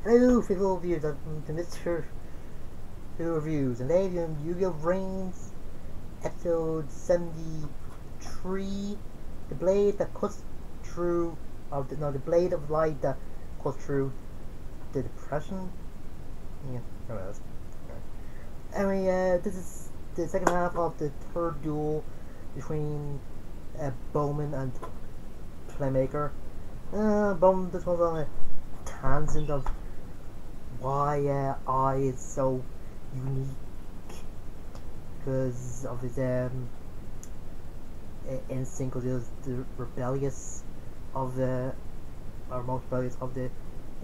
Hello, faithful viewers of the Mr.Who reviews, and today we're doing Yu-Gi-Oh! Vrains, episode 73, the blade that cuts through, the blade of light that cuts through the depression. Yeah, whatever else. Anyway, this is the second half of the third duel between Bowman and Playmaker. Bowman, this one's on a tangent of why I is so unique because of his instinct, because he was the rebellious of the, or most rebellious of the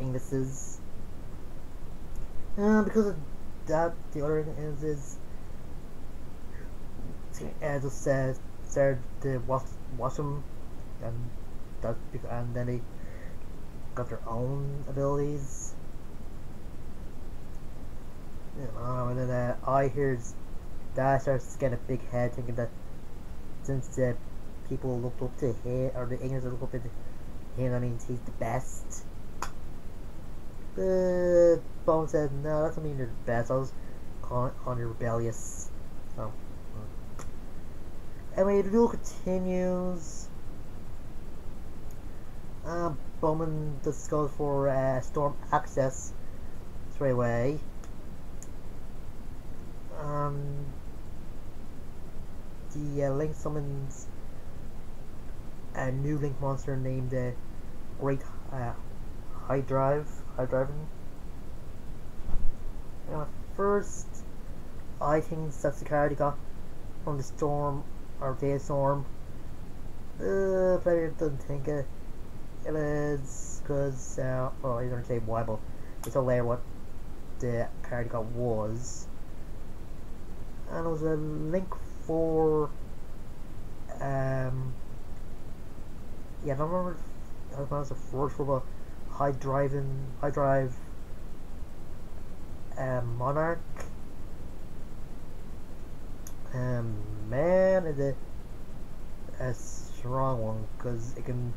Englishes. Because of that, the other thing is just started to watch him, and and then they got their own abilities. And then I hears Dad starts getting a big head, thinking that since people looked up to him, or the English looked up to him, that means he's the best. But Bone said, no, that doesn't mean you're the best. I was calling you rebellious. So, anyway, the duel continues. Bowman just goes for storm access straight away. The Link summons a new Link monster named the Great High Driving. First, I think that's the card he got from the storm, or Day of Storm. Player doesn't think it is, because well, he's gonna say why, but it's all later what the card he got was. And it was a link for yeah, I don't remember how to pronounce the first for the high drive monarch. Man, it's a strong one, because it can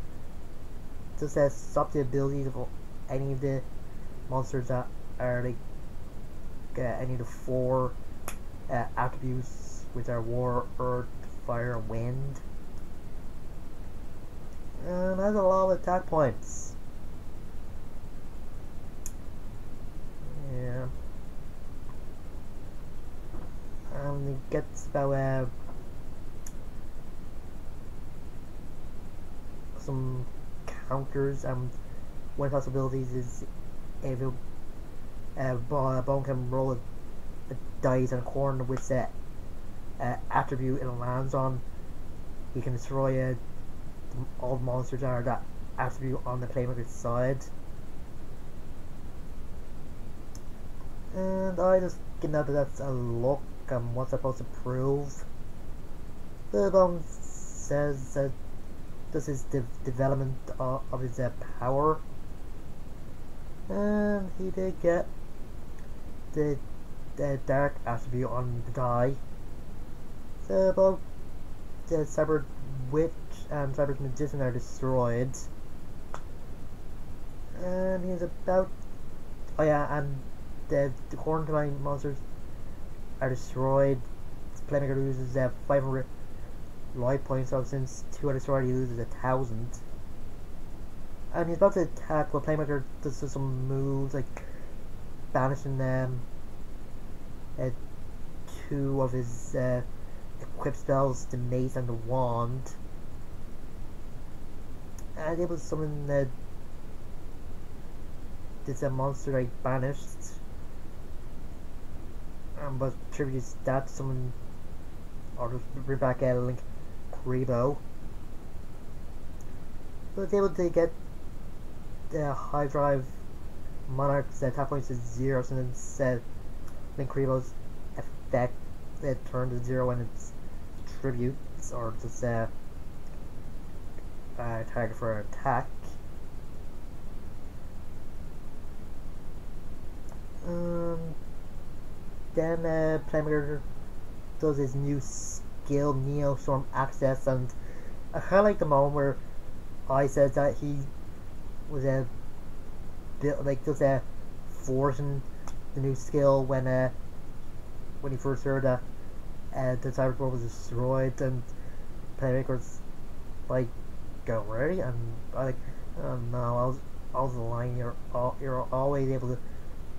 just stop the abilities of any of the monsters that are like any of the four attributes, which are War, Earth, Fire, and Wind. And has a lot of attack points. Yeah. It gets about some counters, and one possibilities is if Bone can roll a dice and a corner with the attribute it lands on, he can destroy all the monsters that are that attribute on the playmaker's side. And I just get out that that's a look and what's supposed to prove. The Bone says that this is the development of his power, and he did get the dark attribute on the die. So both the Cyber Witch and Cyber Magician are destroyed. And he's about, oh yeah, and the quarantine monsters are destroyed. Playmaker loses 500 life points, so since 2 are destroyed he loses 1,000. And he's about to attack, but Playmaker does some moves like banishing two of his equipped spells, the mace and the wand, and able to summon this monster I banished, but attributes that to summon, or just bring back Link Rebo. So it's able to get the High Drive Monarch's attack points to 0, so then Link Rebo's effect turns to 0 when it's tributes, or just target for an attack. Then Playmaker does his new skill, Neo Storm Access, and I kinda like the moment where I said that he was like just forcing the new skill when he first heard that the cyberport was destroyed, and Playmaker's like, "Go ready?" And I like, "Oh no, I was lying. You're always able to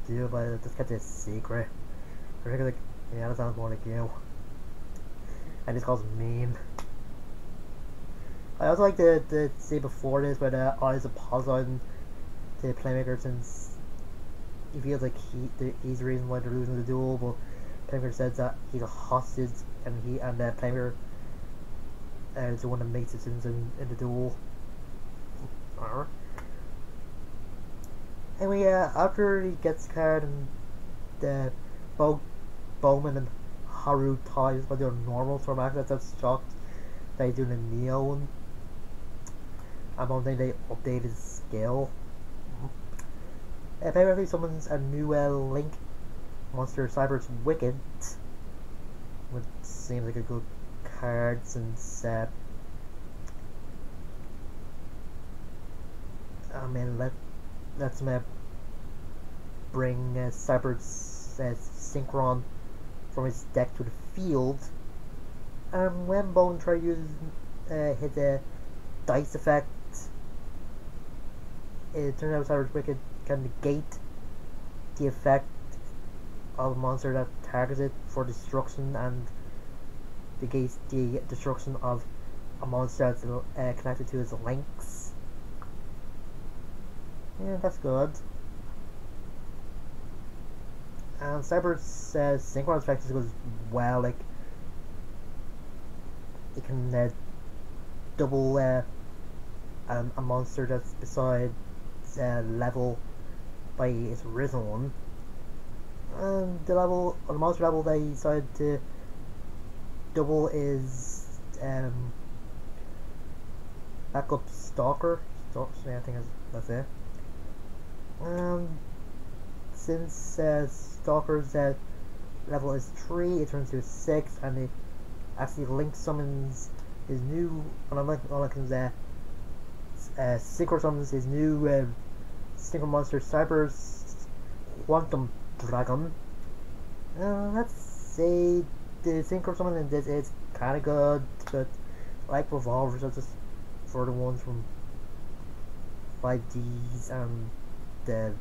do it, but just kept it a secret." Playmaker's like, "Yeah, that sounds more like you." And this calls mean. I also like to say before this, but I was apologizing to Playmaker since he feels like he's the reason why they're losing the duel, but Playmaker says that he's a hostage, and Playmaker is the one that makes decisions in the duel. Anyway, after he gets the card and the Bowman and Haru ties by doing normal storm access, that's shocked that he's doing a Neo one. And one day they updated his skill. Apparently summons a new Link monster, Cyber's Wicked, which seems like a good card since let's bring Cyber's Synchron from his deck to the field. And when Bone tries to use his dice effect, it turns out Cyber's Wicked can negate the effect of a monster that targets it for destruction, and negates the destruction of a monster that's connected to his links. Yeah, that's good. And Cyber's Synchron effect goes well, like it can double a monster that's beside level by its original one. And the monster level they decided to double is backup Stalker. Yeah, I think that's it. Since Stalker's level is 3, it turns to 6, and it actually Link summons his new, Synchro summons his new Synchro monster, Cyber's Quantum Dragon. Let's say the Synchro summon in this is kind of good, but like revolvers are just for the ones from 5Ds and the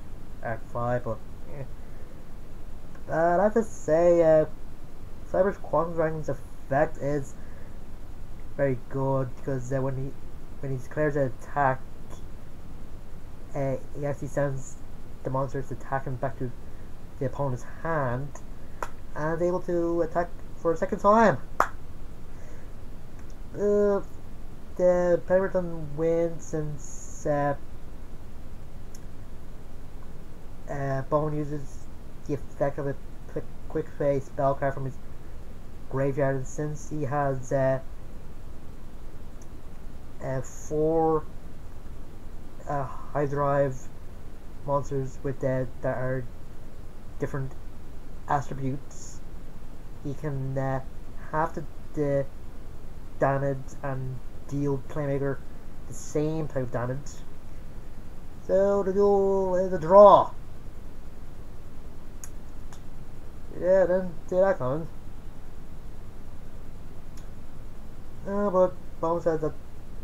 Arc 5, but I have to say Cyber's Quantum Dragon's effect is very good, because when he declares an attack, he actually sends the monster's attacking back to the opponent's hand, and is able to attack for a second time. The Pemberton wins since Bone uses the effect of a quick play spell card from his graveyard, and since he has 4 high drive monsters with that are different attributes, he can half the damage and deal Playmaker the same type of damage. So the duel is a draw. Yeah, didn't see that coming. But Bone says that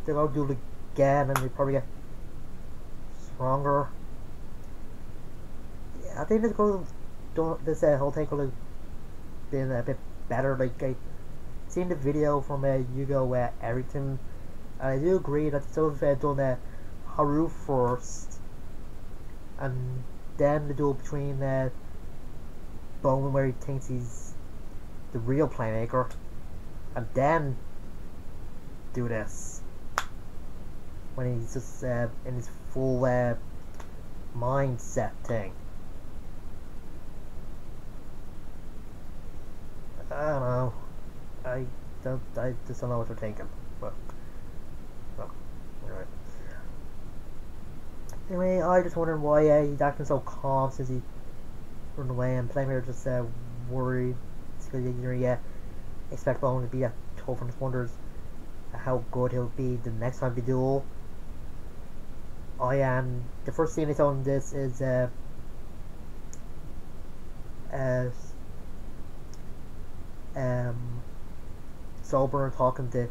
they're going to do it again, and they probably get stronger. Yeah, I think this whole thing could have been a bit better. Like, I seen the video from Hugo Erickson, and I do agree that they should have done Haru first, and then the duel between Bowman, where he thinks he's the real Playmaker, and then do this when he's just in his full mindset thing. I don't know. I just don't know what they're thinking. But alright. Anyway, I just wondering why he's acting so calm since he run away, and Playmaker just worried because you expect Bone to be that tough, and just wonders how good he'll be the next time they duel. The first scene I saw in this is as Sober talking to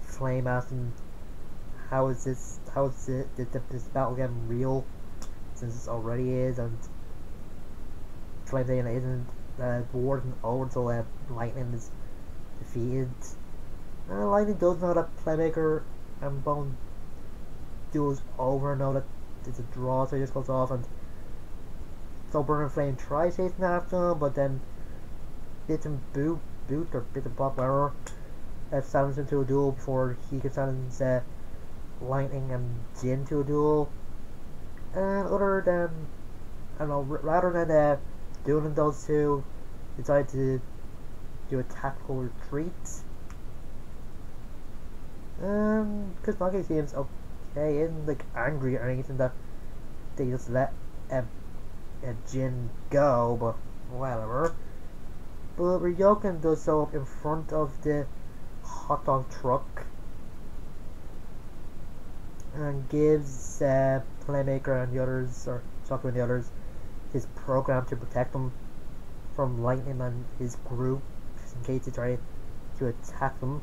Flame, asking how is this battle getting real, since it already is, and Flame saying it isn't, the war isn't over until Lightning is defeated. Lightning does know that Playmaker and Bone duel's over, know that it's a draw, so he just goes off, and Sober and Flame try chasing after him, but then Bit and Boot or Bit and Bob, whatever, challenge him to a duel before he can challenge Lightning and Jin to a duel. And other than, I don't know, rather than dueling those two, decided to do a tactical retreat. Because Monkey seems okay, isn't like angry or anything that they just let Jin go, but whatever. But Ryokan does so in front of the hot dog truck and gives Playmaker and the others, or Shocker and the others, his program to protect them from Lightning and his group in case they try to attack them.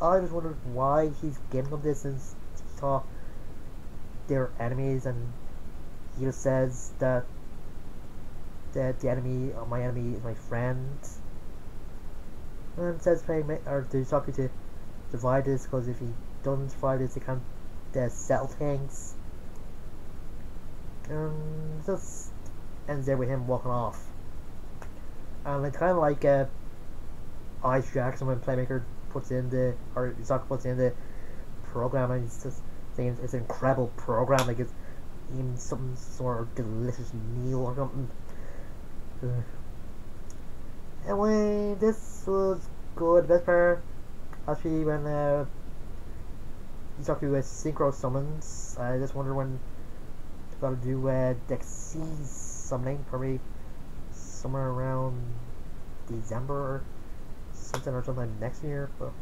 I just wondered why he's giving them this, since he saw they're enemies, and he just says that the enemy, or my enemy, is my friend. And says or to Shocker to survive this, because if he doesn't survive this, he can't settle things. And just ends there with him walking off. And it's kind of like Ice Jackson when Playmaker puts in the, or Soccer puts in the program, and he's just saying it's an incredible program, like it's even some sort of delicious meal or something. Anyway, this was good. The best part, actually, when he's talking with synchro summons. I just wonder when they're gonna do Dexy's summoning, probably somewhere around December or something next year, but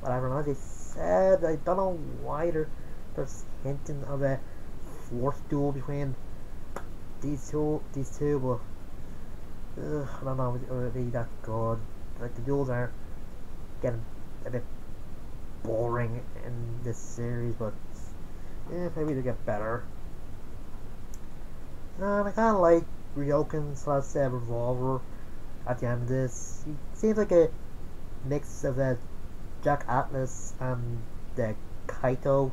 whatever. As they said, I don't know why they're hinting of a fourth duel between these two, but I don't know if it would be that good. Like, the duels are getting a bit boring in this series, but maybe they get better. And I kind of like Ryokan's last revolver at the end of this. He seems like a mix of Jack Atlas and Kaito.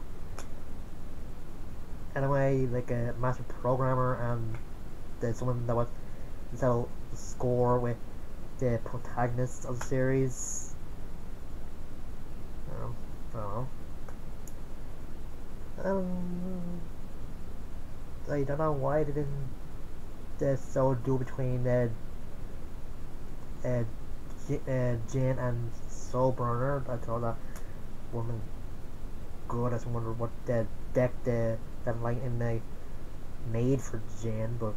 Anyway, like a master programmer, and someone that was settle the score with the protagonist of the series. I don't know. I don't know why they didn't so do between Jin and Soul Burner. I thought that woman good. I just wonder what the deck that Lightning made for Jin, but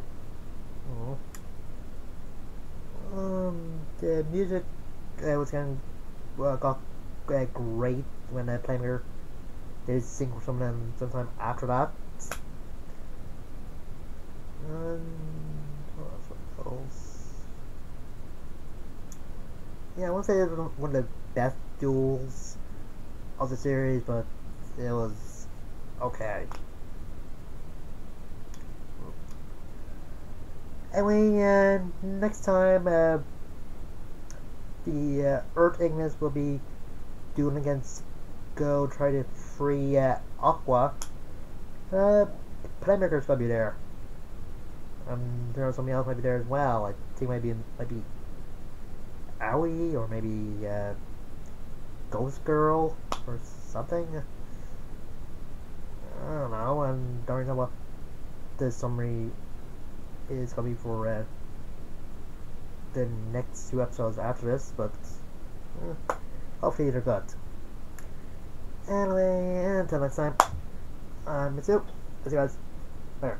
the music was kind of got great when Playmaker did sing for sometime after that. What else? Yeah, I won't say it was one of the best duels of the series, but it was okay. Anyway, next time the Earth Ignis will be dueling against Go, try to free Aqua. Playmaker's gonna be there. There was something else might be there as well. I think might be Aoi, or maybe Ghost Girl or something. I don't know, and don't know what the summary is gonna be for the next 2 episodes after this, but hopefully they're good. Anyway, until next time, I'm Mr.Who. See you guys later.